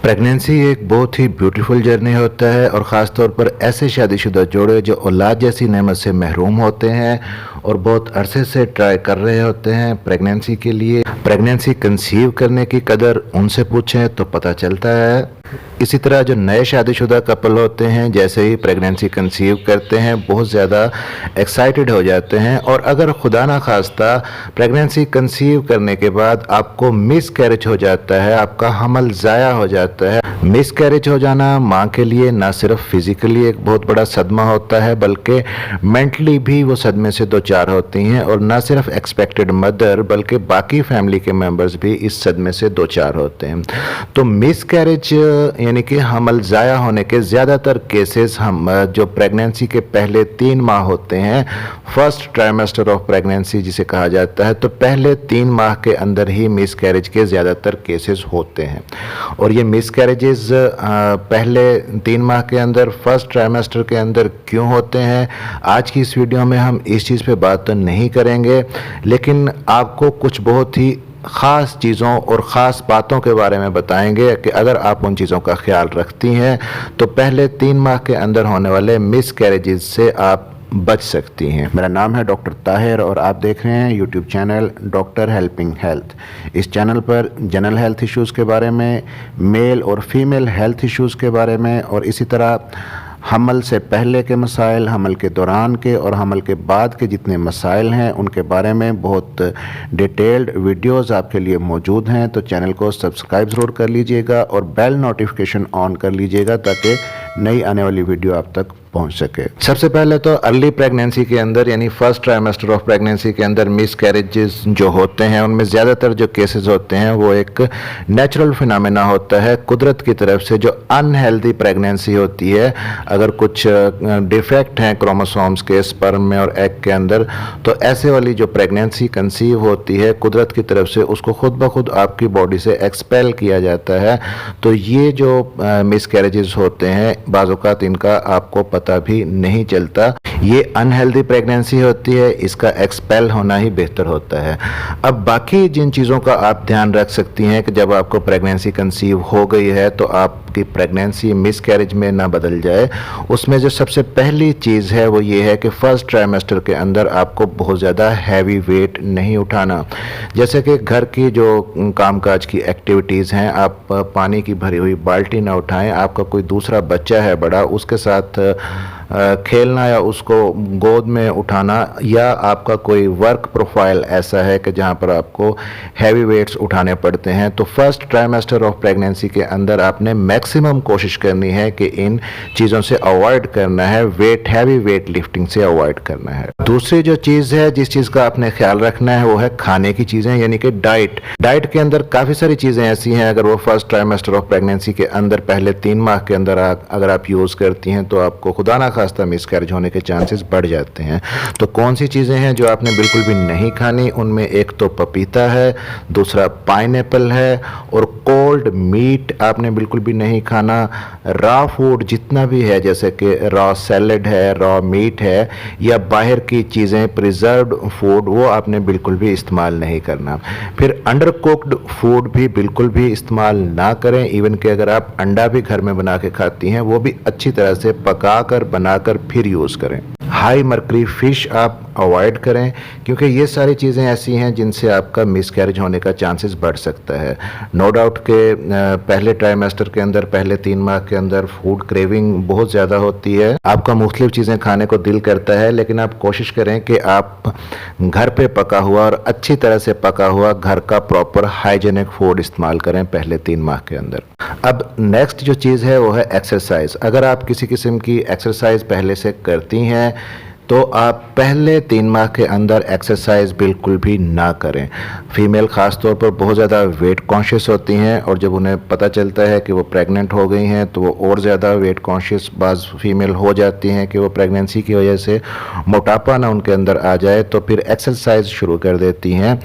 Pregnancy एक बहुत ही beautiful journey होता है और ख़ास तौर पर ऐसे शादीशुदा जोड़े जो औलाद जैसी नेमत से महरूम होते हैं और बहुत अरसे से ट्राई कर रहे होते हैं प्रेगनेंसी के लिए। प्रेगनेंसी कंसीव करने की कदर उनसे पूछें तो पता चलता है। इसी तरह जो नए शादीशुदा कपल होते हैं जैसे ही प्रेगनेंसी कंसीव करते हैं बहुत ज़्यादा एक्साइटेड हो जाते हैं, और अगर खुदा ना खास्ता प्रेगनेंसी कंसीव करने के बाद आपको मिस कैरेज हो जाता है, आपका हमल ज़ाया हो जाता है। मिस कैरेज हो जाना माँ के लिए ना सिर्फ फिज़िकली एक बहुत बड़ा सदमा होता है बल्कि मेंटली भी वो सदमे से दो चार होती हैं, और ना सिर्फ एक्सपेक्टेड मदर बल्कि बाकी फैमिली के मेंबर्स भी इस सदमे से दो चार होते हैं। तो मिस कैरेज यानी कि हमल ज़ाया होने के ज़्यादातर केसेस हम जो प्रेगनेंसी के पहले 3 माह होते हैं, फर्स्ट ट्राइमेस्टर ऑफ प्रेगनेंसी जिसे कहा जाता है, तो पहले 3 माह के अंदर ही मिस कैरेज के ज़्यादातर केसेस होते हैं। और ये मिस कैरेजेस पहले 3 माह के अंदर फर्स्ट ट्राइमेस्टर के अंदर क्यों होते हैं, आज की इस वीडियो में हम इस चीज़ पे बात तो नहीं करेंगे, लेकिन आपको कुछ बहुत ही ख़ास चीज़ों और ख़ास बातों के बारे में बताएंगे कि अगर आप उन चीज़ों का ख्याल रखती हैं तो पहले 3 माह के अंदर होने वाले मिस कैरेजेस से आप बच सकती हैं। मेरा नाम है डॉक्टर ताहिर और आप देख रहे हैं YouTube channel doctor helping health. इस चैनल पर जनरल हेल्थ इश्यूज़ के बारे में, मेल और फीमेल हेल्थ इश्यूज़ के बारे में, और इसी तरह हमल से पहले के मसाइल, हमल के दौरान के और हमल के बाद के जितने मसाइल हैं उनके बारे में बहुत डिटेल्ड वीडियोस आपके लिए मौजूद हैं। तो चैनल को सब्सक्राइब ज़रूर कर लीजिएगा और बेल नोटिफिकेशन ऑन कर लीजिएगा ताकि नई आने वाली वीडियो आप तक पहुंच सके। सबसे पहले तो अर्ली प्रेगनेंसी के अंदर यानी फर्स्ट ट्राइमेस्टर ऑफ प्रेगनेंसी के अंदर मिस कैरेजेस जो होते हैं उनमें ज़्यादातर जो केसेस होते हैं वो एक नेचुरल फिनोमेना होता है, कुदरत की तरफ से जो अनहेल्दी प्रेगनेंसी होती है। अगर कुछ डिफेक्ट हैं क्रोमोसोम्स के स्पर्म में और एग के अंदर, तो ऐसे वाली जो प्रेगनेंसी कंसीव होती है कुदरत की तरफ से उसको खुद ब खुद आपकी बॉडी से एक्सपेल किया जाता है। तो ये जो मिस कैरेजेस होते हैं बाज़ औक़ात इनका आपको पता भी नहीं चलता। ये अनहेल्दी प्रेगनेंसी होती है, इसका एक्सपेल होना ही बेहतर होता है। अब बाकी जिन चीज़ों का आप ध्यान रख सकती हैं कि जब आपको प्रेगनेंसी कंसीव हो गई है तो आपकी प्रेगनेंसी मिस कैरेज में ना बदल जाए, उसमें जो सबसे पहली चीज़ है वो ये है कि फर्स्ट ट्राइमेस्टर के अंदर आपको बहुत ज़्यादा हैवी वेट नहीं उठाना। जैसे कि घर की जो कामकाज की एक्टिविटीज़ हैं, आप पानी की भरी हुई बाल्टी ना उठाएं, आपका कोई दूसरा बच्चा है बड़ा उसके साथ खेलना या उसको गोद में उठाना, या आपका कोई वर्क प्रोफाइल ऐसा है कि जहाँ पर आपको हैवी वेट्स उठाने पड़ते हैं, तो फर्स्ट ट्राइमेस्टर ऑफ प्रेगनेंसी के अंदर आपने मैक्सिमम कोशिश करनी है कि इन चीज़ों से अवॉइड करना है, हैवी वेट लिफ्टिंग से अवॉइड करना है। दूसरी जो चीज़ है जिस चीज़ का आपने ख्याल रखना है वो है खाने की चीज़ें यानी कि डाइट के अंदर काफ़ी सारी चीज़ें ऐसी हैं अगर वो फर्स्ट ट्राइमेस्टर ऑफ प्रेगनेंसी के अंदर पहले 3 माह के अंदर अगर आप यूज़ करती हैं तो आपको खुदा ना खास्ता मिस कैरेज होने के चांसेस बढ़ जाते हैं। तो कौन सी चीज़ें हैं जो आपने बिल्कुल भी नहीं खानी, उनमें एक तो पपीता है, दूसरा पाइनएप्पल है, और कोल्ड मीट आपने बिल्कुल भी नहीं खाना। रॉ फूड जितना भी है जैसे कि रॉ सैलड है, रॉ मीट है, या बाहर की चीज़ें प्रिजर्व्ड फूड, वो आपने बिल्कुल भी इस्तेमाल नहीं करना। फिर अंडर कुक्ड फूड भी बिल्कुल भी इस्तेमाल ना करें। इवन कि अगर आप अंडा भी घर में बना के खाती हैं वो भी अच्छी तरह से पका कर बनाकर फिर यूज़ करें। हाई मर्करी फ़िश आप अवॉइड करें क्योंकि ये सारी चीज़ें ऐसी हैं जिनसे आपका मिस कैरेज होने का चांसेस बढ़ सकता है। नो डाउट के पहले ट्राइमेस्टर के अंदर पहले 3 माह के अंदर फूड क्रेविंग बहुत ज़्यादा होती है, आपका मुख्तलिफ चीज़ें खाने को दिल करता है, लेकिन आप कोशिश करें कि आप घर पे पका हुआ और अच्छी तरह से पका हुआ घर का प्रॉपर हाइजेनिक फूड इस्तेमाल करें पहले 3 माह के अंदर। अब नेक्स्ट जो चीज़ है वो है एक्सरसाइज। अगर आप किसी किस्म की एक्सरसाइज पहले से करती हैं तो आप पहले 3 माह के अंदर एक्सरसाइज बिल्कुल भी ना करें। फीमेल ख़ास तौर पर बहुत ज़्यादा वेट कॉन्शियस होती हैं और जब उन्हें पता चलता है कि वो प्रेग्नेंट हो गई हैं तो वो और ज़्यादा वेट कॉन्शियस बाज़ फीमेल हो जाती हैं कि वो प्रेगनेंसी की वजह से मोटापा ना उनके अंदर आ जाए, तो फिर एक्सरसाइज शुरू कर देती हैं।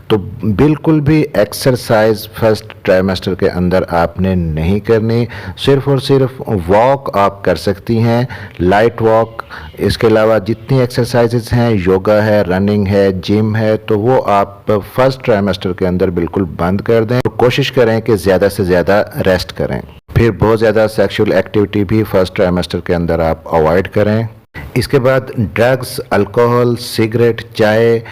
तो बिल्कुल भी एक्सरसाइज फर्स्ट ट्राइमेस्टर के अंदर आपने नहीं करनी। सिर्फ और सिर्फ वॉक आप कर सकती हैं, लाइट वॉक। इसके अलावा जितनी एक्सरसाइजेज हैं, योगा है, रनिंग है, जिम है, तो वो आप फर्स्ट ट्राइमेस्टर के अंदर बिल्कुल बंद कर दें। कोशिश करें कि ज़्यादा से ज़्यादा रेस्ट करें। फिर बहुत ज़्यादा सेक्सुअल एक्टिविटी भी फर्स्ट ट्राइमेस्टर के अंदर आप अवॉइड करें। इसके बाद ड्रग्स, अल्कोहल, सिगरेट, चाय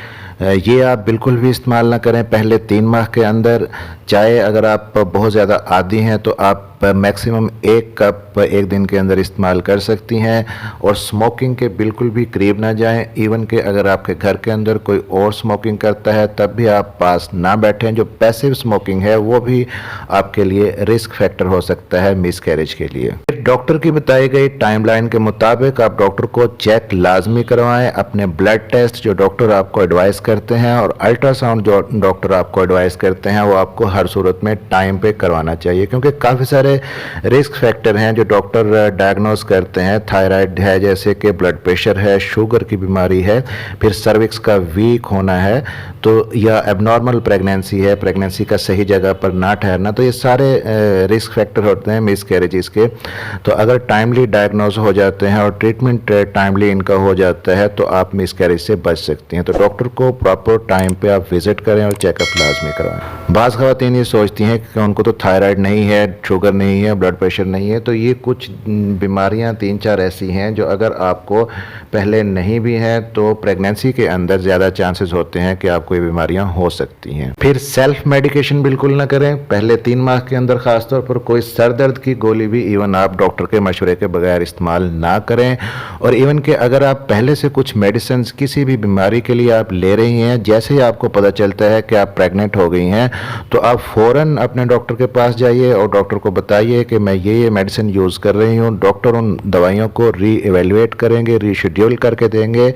ये आप बिल्कुल भी इस्तेमाल ना करें पहले 3 माह के अंदर। चाय अगर आप बहुत ज़्यादा आदी हैं तो आप मैक्सिमम 1 कप 1 दिन के अंदर इस्तेमाल कर सकती हैं। और स्मोकिंग के बिल्कुल भी करीब ना जाएं। इवन कि अगर आपके घर के अंदर कोई और स्मोकिंग करता है तब भी आप पास ना बैठें। जो पैसिव स्मोकिंग है वो भी आपके लिए रिस्क फैक्टर हो सकता है मिसकैरेज के लिए। डॉक्टर की बताई गई टाइमलाइन के मुताबिक आप डॉक्टर को चेक लाजमी करवाएं। अपने ब्लड टेस्ट जो डॉक्टर आपको एडवाइस करते हैं और अल्ट्रासाउंड जो डॉक्टर आपको एडवाइस करते हैं वो आपको हर सूरत में टाइम पे करवाना चाहिए, क्योंकि काफ़ी सारे रिस्क फैक्टर हैं जो डॉक्टर डायग्नोस करते हैं। थायराइड है, जैसे कि ब्लड प्रेशर है, शुगर की बीमारी है, फिर सर्विक्स का वीक होना है, तो या एबनॉर्मल प्रेगनेंसी है, प्रेगनेंसी का सही जगह पर ना ठहरना, तो ये सारे रिस्क फैक्टर होते हैं मिसकैरेजेस के। तो अगर टाइमली डायग्नोस हो जाते हैं और ट्रीटमेंट टाइमली इनका हो जाता है तो आप मिसकैरेज से बच सकती हैं। तो डॉक्टर को प्रॉपर टाइम पे आप विजिट करें और चेकअप लाजमी करवाएं। बाज़ ख़वातीन ये सोचती हैं कि उनको तो थायराइड नहीं है, शुगर नहीं है, ब्लड प्रेशर नहीं है, तो ये कुछ बीमारियां 3-4 ऐसी हैं जो अगर आपको पहले नहीं भी हैं तो प्रेगनेंसी के अंदर ज़्यादा चांसेस होते हैं कि आपको ये बीमारियां हो सकती हैं। फिर सेल्फ मेडिकेशन बिल्कुल ना करें पहले 3 माह के अंदर। ख़ासतौर पर कोई सर दर्द की गोली भी इवन आप डॉक्टर के मशवरे के बगैर इस्तेमाल ना करें। और इवन कि अगर आप पहले से कुछ मेडिसिन किसी भी बीमारी के लिए आप ले रही हैं, जैसे ही आपको पता चलता है कि आप प्रेग्नेंट हो गई हैं तो आप फ़ौरन अपने डॉक्टर के पास जाइए और डॉक्टर को बताइए कि मैं ये मेडिसिन यूज़ कर रही हूँ। डॉक्टर उन दवाइयों को री-एवेल्युएट करेंगे, रीशेड्यूल करके देंगे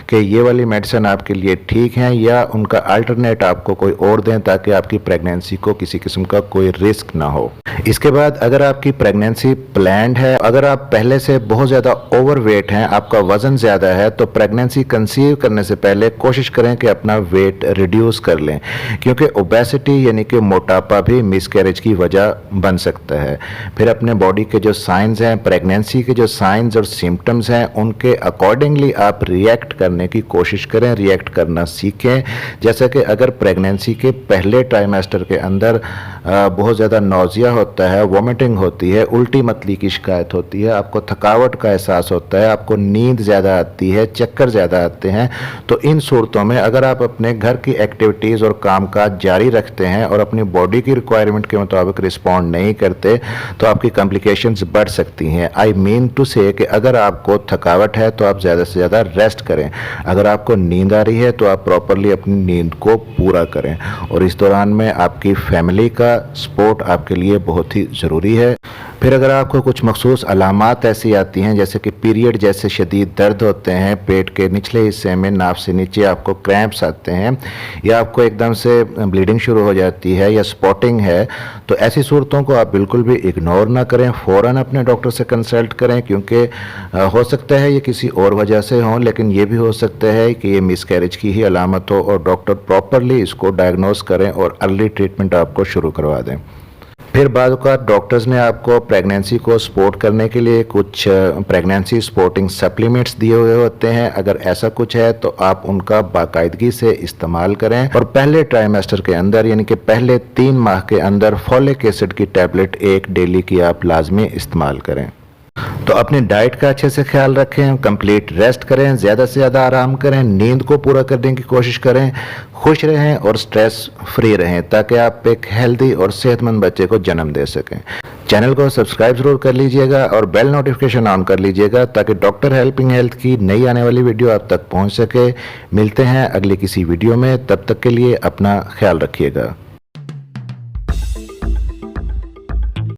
कि ये वाली मेडिसिन आपके लिए ठीक है या उनका अल्टरनेट आपको कोई और दें, ताकि आपकी प्रेगनेंसी को किसी किस्म का कोई रिस्क ना हो। इसके बाद अगर आपकी प्रेगनेंसी प्लान्ड है, अगर आप पहले से बहुत ज़्यादा ओवरवेट हैं, आपका वज़न ज़्यादा है, तो प्रेगनेंसी कंसीव करने से पहले कोशिश करें कि अपना वेट रिड्यूस कर लें, क्योंकि ओबेसिटी यानी कि मोटापा भी मिसकैरेज की वजह बन सकता है। फिर अपने बॉडी के जो साइंस हैं, प्रेगनेंसी के जो साइंस और सिम्टम्स हैं, उनके अकॉर्डिंगली आप रिएक्ट करने की कोशिश करें, रिएक्ट करना सीखें। जैसे कि अगर प्रेगनेंसी के पहले ट्राइमेस्टर के अंदर बहुत ज़्यादा नौजिया होता है, वॉमिटिंग होती है, उल्टी मतली की शिकायत होती है, आपको थकावट का एहसास होता है, आपको नींद ज़्यादा आती है, चक्कर ज़्यादा आते हैं, तो इन सूरतों में अगर आप अपने घर की एक्टिविटीज़ और कामकाज जारी रखते हैं और अपनी बॉडी की रिक्वायरमेंट के मुताबिक रिस्पॉन्ड नहीं करते तो आपकी कॉम्प्लिकेशंस बढ़ सकती हैं। आई मीन टू से कि अगर आपको थकावट है तो आप ज़्यादा से ज़्यादा रेस्ट करें, अगर आपको नींद आ रही है तो आप प्रॉपरली अपनी नींद को पूरा करें। और इस दौरान में आपकी फैमिली का सपोर्ट आपके लिए बहुत ही ज़रूरी है। फिर अगर आपको कुछ मखसूस अलामात ऐसी आती हैं जैसे कि पीरियड जैसे शदीद दर्द होते हैं, पेट के निचले हिस्से में नाभ से नीचे आपको क्रैम्प्स आते हैं, या आपको एकदम से ब्लीडिंग शुरू हो जाती है, या स्पॉटिंग है, तो ऐसी सूरतों को आप बिल्कुल भी इग्नोर ना करें, फ़ौरन अपने डॉक्टर से कंसल्ट करें, क्योंकि हो सकता है ये किसी और वजह से हो, लेकिन ये भी हो सकता है कि ये मिसकैरेज की ही अलामत हो और डॉक्टर प्रॉपरली इसको डायग्नोस करें और अर्ली ट्रीटमेंट आपको शुरू करवा दें। फिर बाद औक़ात डॉक्टर्स ने आपको प्रेगनेंसी को सपोर्ट करने के लिए कुछ प्रेगनेंसी सपोर्टिंग सप्लीमेंट्स दिए हुए होते हैं। अगर ऐसा कुछ है तो आप उनका बाकायदगी से इस्तेमाल करें और पहले ट्राइमेस्टर के अंदर यानी कि पहले 3 माह के अंदर फॉलिक एसिड की टैबलेट 1 डेली की आप लाजमी इस्तेमाल करें। तो अपनी डाइट का अच्छे से ख्याल रखें, कंप्लीट रेस्ट करें, ज़्यादा से ज़्यादा आराम करें, नींद को पूरा करने की कोशिश करें, खुश रहें और स्ट्रेस फ्री रहें, ताकि आप एक हेल्दी और सेहतमंद बच्चे को जन्म दे सकें। चैनल को सब्सक्राइब ज़रूर कर लीजिएगा और बेल नोटिफिकेशन ऑन कर लीजिएगा ताकि डॉक्टर हेल्पिंग हेल्थ की नई आने वाली वीडियो आप तक पहुंच सके। मिलते हैं अगली किसी वीडियो में, तब तक के लिए अपना ख्याल रखिएगा।